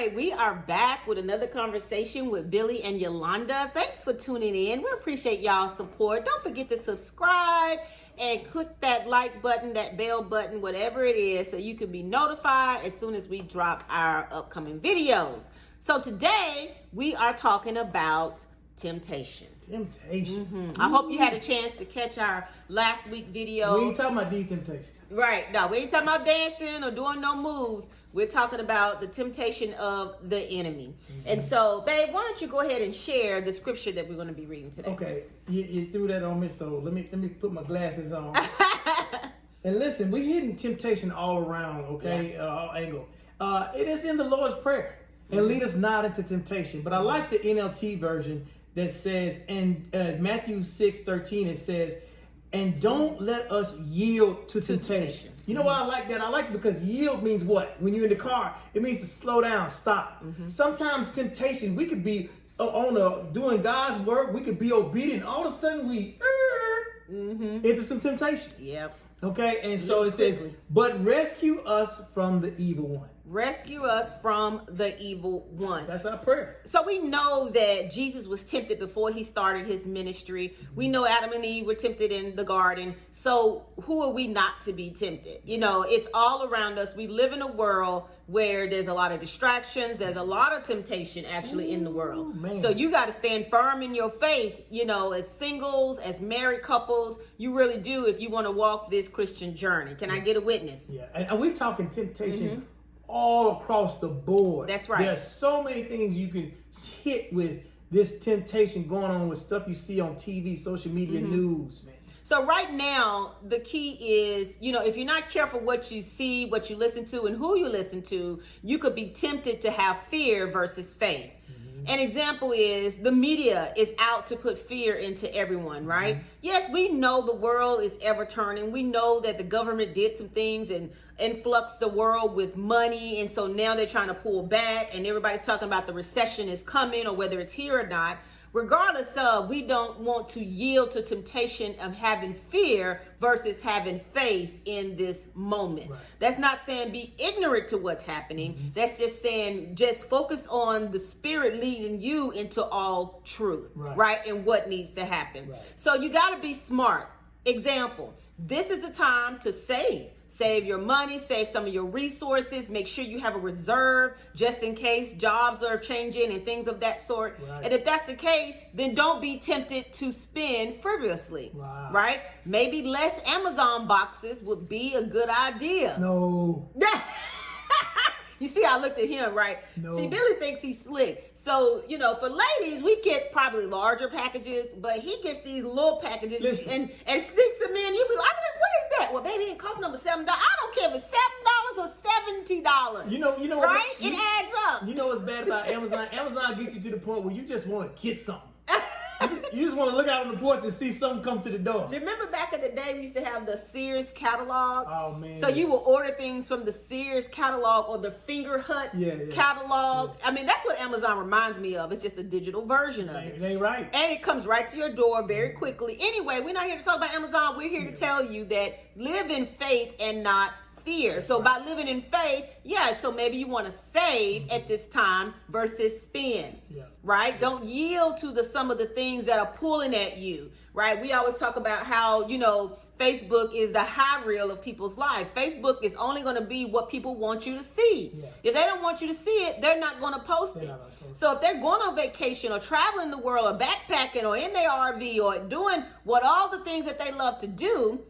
right, we are back with another conversation with Billy and Yolanda. Thanks for tuning in. We appreciate y'all's support. Don't forget to subscribe and click that like button, that bell button, whatever it is, so you can be notified as soon as we drop our upcoming videos. So today we are talking about temptation. Temptation. I hope you had a chance to catch our last week video. We ain't talking about these temptations. Right. No, we ain't talking about dancing or doing no moves. We're talking about the temptation of the enemy. And so, babe, why don't you go ahead and share the scripture that we're going to be reading today? Okay. You threw that on me, so let me put my glasses on. And listen, we're hitting temptation all around, okay? All angle. It is in the Lord's Prayer. And lead us not into temptation. But I like the NLT version that says, in Matthew 6:13, it says, and don't let us yield to temptation. You know why I like that? I like it because yield means what? When you're in the car, it means to slow down, stop. Sometimes temptation, we could be doing God's work, we could be obedient. All of a sudden we into some temptation. Yep. Okay, and so it says, but rescue us from the evil one. Rescue us from the evil one. That's our prayer. So we know that Jesus was tempted before he started his ministry. We know Adam and Eve were tempted in the garden. So who are we not to be tempted? You know, it's all around us. We live in a world where there's a lot of distractions. There's a lot of temptation actually in the world. Man. So you got to stand firm in your faith, you know, as singles, as married couples. You really do if you want to walk this Christian journey. Can I get a witness? Yeah, and we're talking temptation all across the board. That's right. There's so many things you can hit with this temptation going on with stuff you see on TV, social media, news, man. So right now, the key is, you know, if you're not careful what you see, what you listen to, and who you listen to, you could be tempted to have fear versus faith. An example is the media is out to put fear into everyone, right? Yes, we know the world is ever turning. We know that the government did some things and influxed the world with money. And so now they're trying to pull back and everybody's talking about the recession is coming or whether it's here or not. Regardless of, we don't want to yield to temptation of having fear versus having faith in this moment. Right. That's not saying be ignorant to what's happening. That's just saying just focus on the Spirit leading you into all truth, right? And what needs to happen. Right. So you got to be smart. Example, this is the time to save. Save your money, save some of your resources, make sure you have a reserve just in case jobs are changing and things of that sort. Right. And if that's the case, then don't be tempted to spend frivolously, right? Maybe less Amazon boxes would be a good idea. No. You see, I looked at him, right? No. See, Billy thinks he's slick. So, you know, for ladies, we get probably larger packages, but he gets these little packages and sneaks them in. You be like, what is that? Well, baby, it costs number $7. I don't care if it's $7 or $70. You know, right? It adds up. You know what's bad about Amazon? Amazon gets you to the point where you just want to get something. You just want to look out on the porch and see something come to the door. Remember back in the day, we used to have the Sears catalog? Oh, man. So you will order things from the Sears catalog or the Finger Hut catalog. Yeah. I mean, that's what Amazon reminds me of. It's just a digital version of it. They right. And it comes right to your door very quickly. Anyway, we're not here to talk about Amazon. We're here to tell you that live in faith and not fear. So by living in faith, so maybe you want to save at this time versus spend, right? Don't yield to some of the things that are pulling at you, right? We always talk about how, you know, Facebook is the high reel of people's life. Facebook is only going to be what people want you to see. If they don't want you to see it, they're not going to post it. So if they're going on vacation or traveling the world or backpacking or in their RV or doing all the things that they love to do,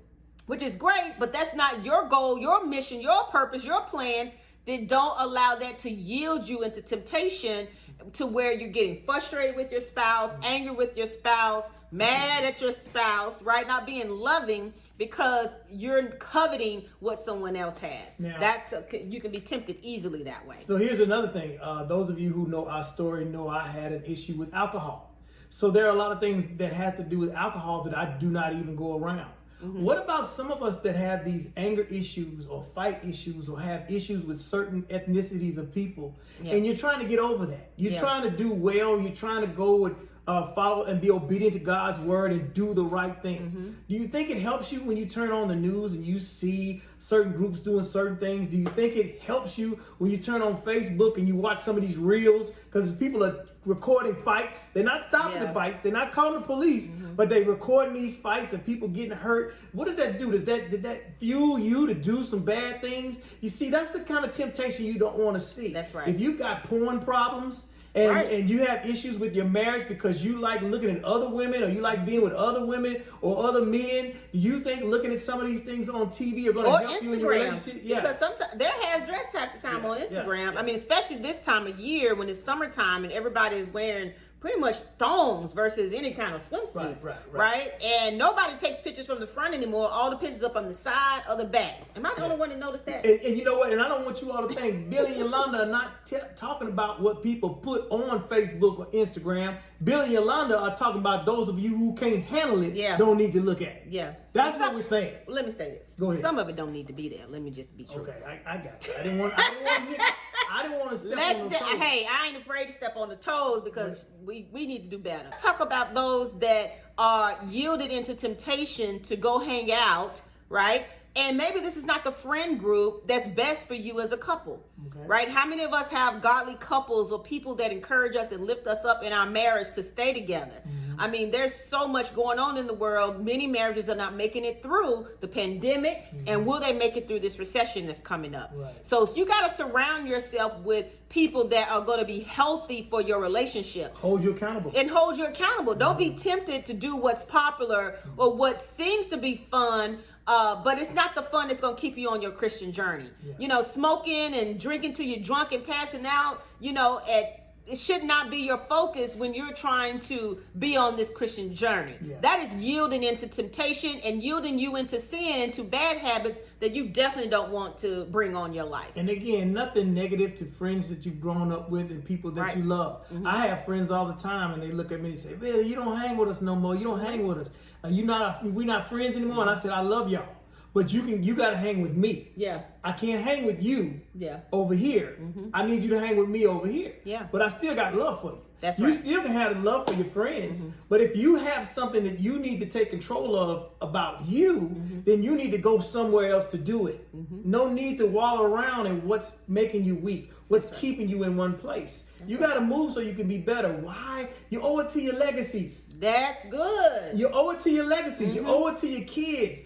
which is great, but that's not your goal, your mission, your purpose, your plan, then don't allow that to yield you into temptation to where you're getting frustrated with your spouse, angry with your spouse, mad at your spouse, right? Not being loving because you're coveting what someone else has. Now, you can be tempted easily that way. So here's another thing. Those of you who know our story know I had an issue with alcohol. So there are a lot of things that have to do with alcohol that I do not even go around. What about some of us that have these anger issues or fight issues or have issues with certain ethnicities of people and you're trying to get over that? You're trying to do well. You're trying to go with follow and be obedient to God's word and do the right thing. Do you think it helps you when you turn on the news and you see certain groups doing certain things? Do you think it helps you when you turn on Facebook and you watch some of these reels? Because people are recording fights. They're not stopping the fights. They're not calling the police, but they're recording these fights and people getting hurt. What does that do? Did that fuel you to do some bad things? You see, that's the kind of temptation you don't want to see. That's right. If you've got porn problems, and you have issues with your marriage because you like looking at other women or you like being with other women or other men, do you think looking at some of these things on TV are going to help you in your relationship? Yeah. Because sometimes they're half dressed half the time on Instagram. I mean, especially this time of year when it's summertime and everybody is wearing pretty much thongs versus any kind of swimsuits, right? And nobody takes pictures from the front anymore. All the pictures are from the side or the back. Am I the only one that noticed that? And you know what? And I don't want you all to think Billy and Yolanda are not talking about what people put on Facebook or Instagram. Billy and Yolanda are talking about those of you who can't handle it, don't need to look at it. Yeah. That's what we're saying. Let me say this. Go ahead. Some of it don't need to be there. Let me just be true. Okay, I got you. I didn't want to step on the toes. Hey, I ain't afraid to step on the toes because we need to do better. Let's talk about those that are yielded into temptation to go hang out, right? And maybe this is not the friend group that's best for you as a couple, right? How many of us have godly couples or people that encourage us and lift us up in our marriage to stay together? I mean, there's so much going on in the world. Many marriages are not making it through the pandemic, and will they make it through this recession that's coming up? So you got to surround yourself with people that are going to be healthy for your relationship. Hold you accountable. And hold you accountable. Don't be tempted to do what's popular or what seems to be fun, but it's not the fun that's going to keep you on your Christian journey. You know, smoking and drinking till you're drunk and passing out, you know, it should not be your focus when you're trying to be on this Christian journey. That is yielding into temptation and yielding you into sin, to bad habits that you definitely don't want to bring on your life. And again, nothing negative to friends that you've grown up with and people that you love. I have friends all the time and they look at me and say, Billy, you don't hang with us no more. You don't hang with us. We're not friends anymore. And I said, I love y'all, but you got to hang with me. I can't hang with you over here. I need you to hang with me over here. But I still got love for you. That's you right. still can have the love for your friends, but if you have something that you need to take control of about you, then you need to go somewhere else to do it. No need to wallow around in what's making you weak, what's keeping you in one place. You got to move so you can be better. Why? You owe it to your legacies. That's good. You owe it to your legacies. You owe it to your kids.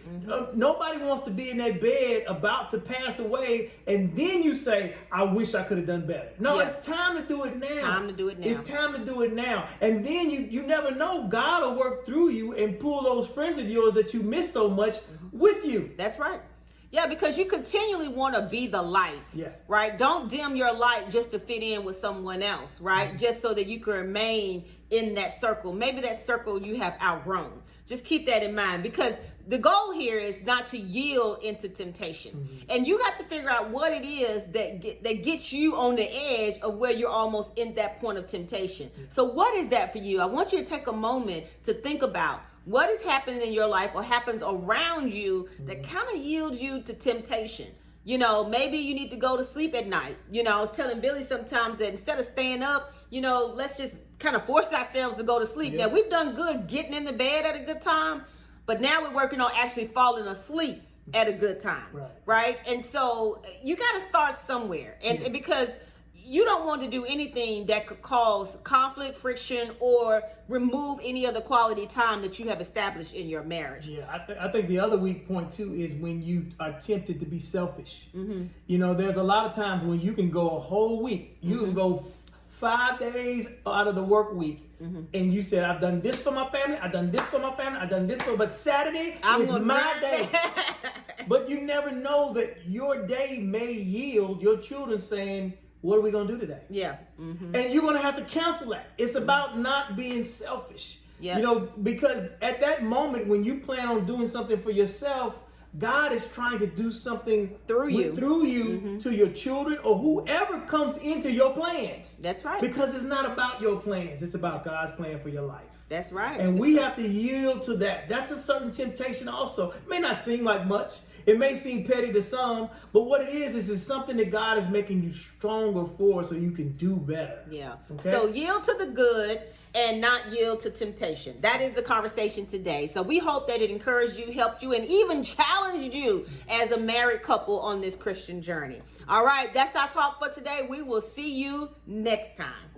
Nobody wants to be in that bed about to pass away and then you say, I wish I could have done better. No, it's time to do it now. Time to do it now. It's time to do it now. And then you never know. God will work through you and pull those friends of yours that you miss so much with you. That's right. Yeah, because you continually want to be the light, right? Don't dim your light just to fit in with someone else, right? Just so that you can remain in that circle. Maybe that circle you have outgrown. Just keep that in mind, because the goal here is not to yield into temptation. And you got to figure out what it is that gets you on the edge of where you're almost in that point of temptation. So what is that for you? I want you to take a moment to think about what is happening in your life or happens around you that kind of yields you to temptation. You know, maybe you need to go to sleep at night. You know, I was telling Billy sometimes that instead of staying up, you know, let's just kind of force ourselves to go to sleep. Now, we've done good getting in the bed at a good time, but now we're working on actually falling asleep at a good time, right? And so you got to start somewhere. And because you don't want to do anything that could cause conflict, friction, or remove any of the quality time that you have established in your marriage. I think the other weak point too is when you are tempted to be selfish. You know, there's a lot of times when you can go a whole week. You can go 5 days out of the work week. And you said, I've done this for my family, I've done this for my family, I've done this for, but Saturday is my day. But you never know that your day may yield your children saying, what are we going to do today? And you're going to have to cancel that. It's about not being selfish. You know, because at that moment when you plan on doing something for yourself, God is trying to do something through you to your children or whoever comes into your plans. That's right. Because it's not about your plans. It's about God's plan for your life. That's right. And we have to yield to that. That's a certain temptation also. It may not seem like much. It may seem petty to some, but what it is it's something that God is making you stronger for so you can do better. Yeah. Okay? So yield to the good and not yield to temptation. That is the conversation today. So we hope that it encouraged you, helped you, and even challenged you as a married couple on this Christian journey. All right, that's our talk for today. We will see you next time.